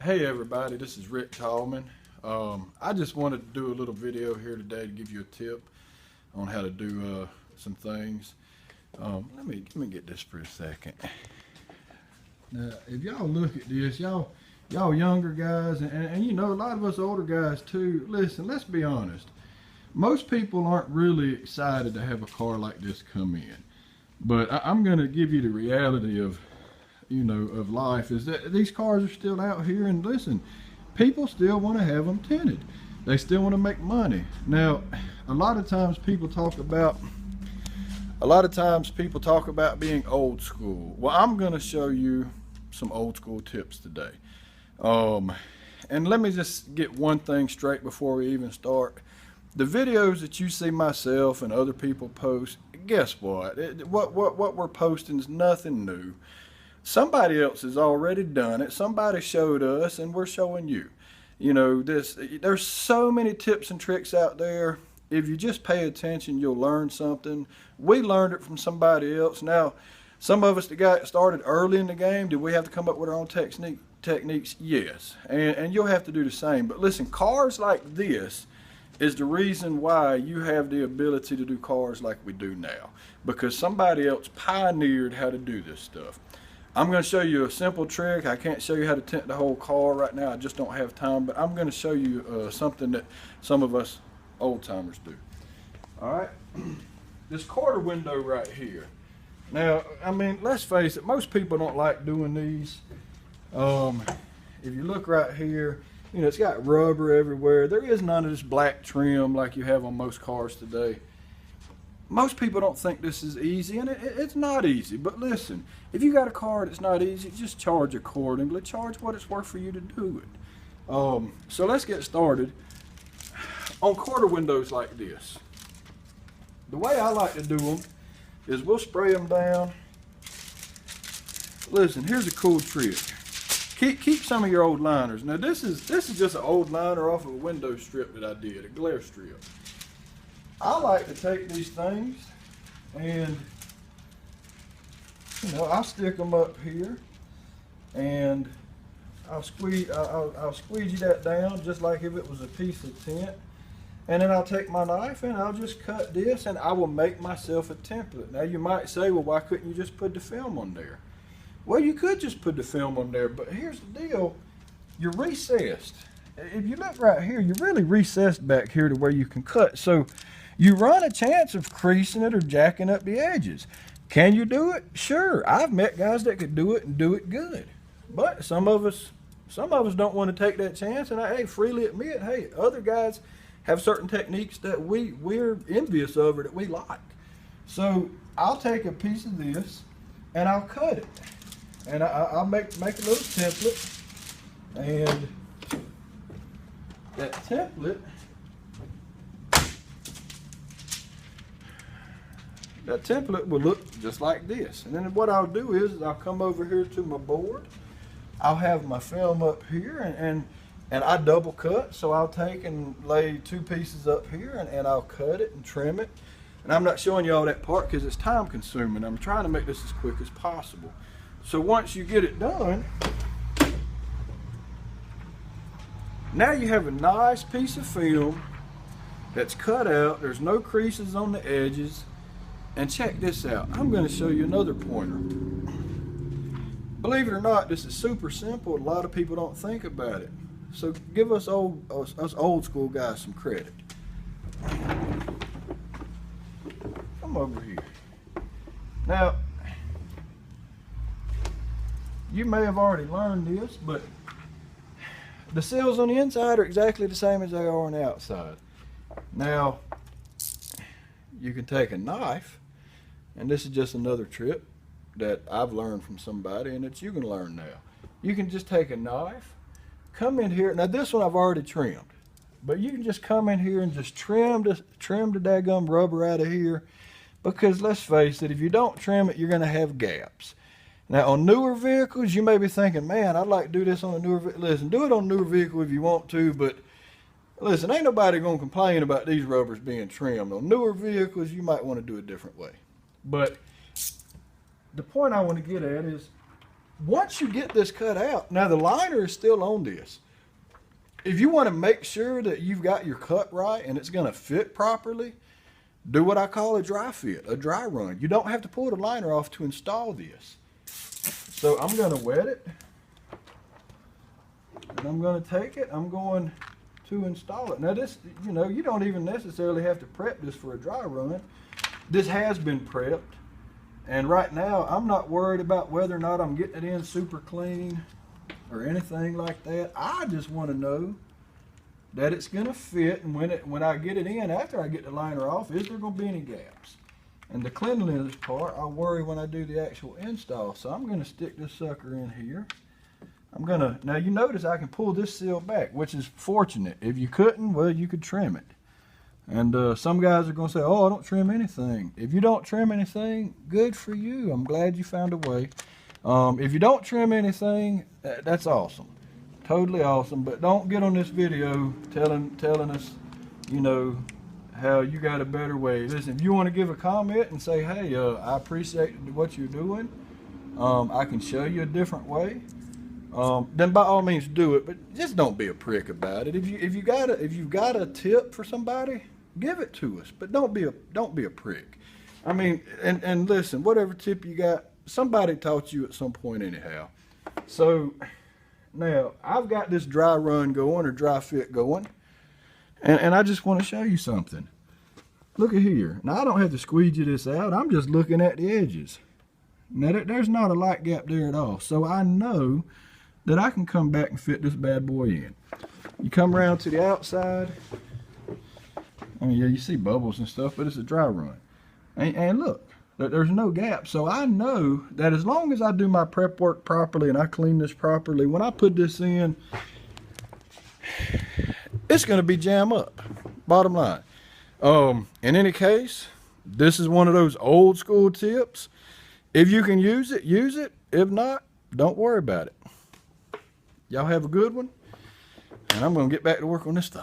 Hey everybody, this is Rick Tallman. I just wanted to do a little video here today to give you a tip on how to do some things. Let me get this for a second. Now, if y'all look at this, y'all younger guys, and you know a lot of us older guys too. Listen, let's be honest. Most people aren't really excited to have a car like this come in, but I'm going to give you the reality of of life is that these cars are still out here, and listen, people still want to have them tinted. They still want to make money. Now, a lot of times people talk about being old school. Well, I'm going to show you some old school tips today. And let me just get one thing straight before we even start. The videos that you see myself and other people post, guess what? What we're posting is nothing new. Somebody else has already done it. Somebody showed us, and we're showing you. There's so many tips and tricks out there. If you just pay attention, you'll learn something. We learned it from somebody else. Now, some of us that got started early in the game, did we have to come up with our own techniques? Yes. And you'll have to do the same. But listen, cars like this is the reason why you have the ability to do cars like we do now. Because somebody else pioneered how to do this stuff. I'm going to show you a simple trick. I can't show you how to tint the whole car right now. I just don't have time. But I'm going to show you something that some of us old timers do. All right. This quarter window right here. Now, I mean, let's face it. Most people don't like doing these. If you look right here, it's got rubber everywhere. There is none of this black trim like you have on most cars today. Most people don't think this is easy, and it's not easy. But listen, if you got a car that's not easy, just charge accordingly. Charge what it's worth for you to do it. So let's get started on quarter windows like this. The way I like to do them is we'll spray them down. Listen, here's a cool trick. Keep some of your old liners. Now this is just an old liner off of a window strip that I did, a glare strip. I like to take these things and I'll stick them up here, and I'll squeegee that down just like if it was a piece of tint. And then I'll take my knife and I'll just cut this, and I will make myself a template. Now you might say, well, why couldn't you just put the film on there? Well, you could just put the film on there, but here's the deal. You're recessed. If you look right here, you're really recessed back here to where you can cut. So you run a chance of creasing it or jacking up the edges. Can you do it? Sure. I've met guys that could do it and do it good. But some of us don't want to take that chance, and I freely admit, hey, other guys have certain techniques that we're envious of or that we like. So I'll take a piece of this and I'll cut it. And I'll make a little template, and that template will look just like this. And then what I'll do is I'll come over here to my board. I'll have my film up here, and I double cut. So I'll take and lay two pieces up here, and I'll cut it and trim it. And I'm not showing you all that part because it's time consuming. I'm trying to make this as quick as possible. So once you get it done, now you have a nice piece of film that's cut out. There's no creases on the edges. And check this out. I'm going to show you another pointer. Believe it or not, this is super simple. A lot of people don't think about it. So give us old school guys some credit. Come over here. Now, you may have already learned this, but the seals on the inside are exactly the same as they are on the outside. Now, you can take a knife, and this is just another trick that I've learned from somebody, and that you can learn now. You can just take a knife, come in here. Now this one I've already trimmed, but you can just come in here and just trim the daggum rubber out of here, because let's face it, if you don't trim it, you're going to have gaps. Now on newer vehicles, you may be thinking, man, I'd like to do this on a newer vehicle. Listen, do it on a newer vehicle if you want to, but listen, ain't nobody going to complain about these rubbers being trimmed. On newer vehicles, you might want to do it a different way. But the point I want to get at is once you get this cut out, now the liner is still on this. If you want to make sure that you've got your cut right and it's going to fit properly, do what I call a dry fit, a dry run. You don't have to pull the liner off to install this. So I'm going to wet it. And I'm going to take it. I'm going to install it. Now this, you know, you don't even necessarily have to prep this for a dry run. This has been prepped. And right now, I'm not worried about whether or not I'm getting it in super clean or anything like that. I just want to know that it's going to fit, and when I get it in, after I get the liner off, is there going to be any gaps? And the cleanliness part, I worry when I do the actual install. So I'm going to stick this sucker in here. Now you notice I can pull this seal back, which is fortunate. If you couldn't, well, you could trim it. And some guys are going to say, oh, I don't trim anything. If you don't trim anything, good for you. I'm glad you found a way. If you don't trim anything, that's awesome. Totally awesome. But don't get on this video telling us, you know, how you got a better way. Listen, if you want to give a comment and say, hey, I appreciate what you're doing, I can show you a different way, then by all means do it. But just don't be a prick about it. If you've got a tip for somebody, give it to us, but don't be a prick. I mean, and listen, whatever tip you got, somebody taught you at some point anyhow. So now I've got this dry run going, or dry fit going, and I just want to show you something. Look at here. Now I don't have to squeegee this out. I'm just looking at the edges. Now there's not a light gap there at all. So I know that I can come back and fit this bad boy in. You come around to the outside. I mean, yeah, you see bubbles and stuff, but it's a dry run. And look, there's no gap. So I know that as long as I do my prep work properly and I clean this properly, when I put this in, it's going to be jam up. Bottom line. In any case, this is one of those old school tips. If you can use it, use it. If not, don't worry about it. Y'all have a good one. And I'm going to get back to work on this thing.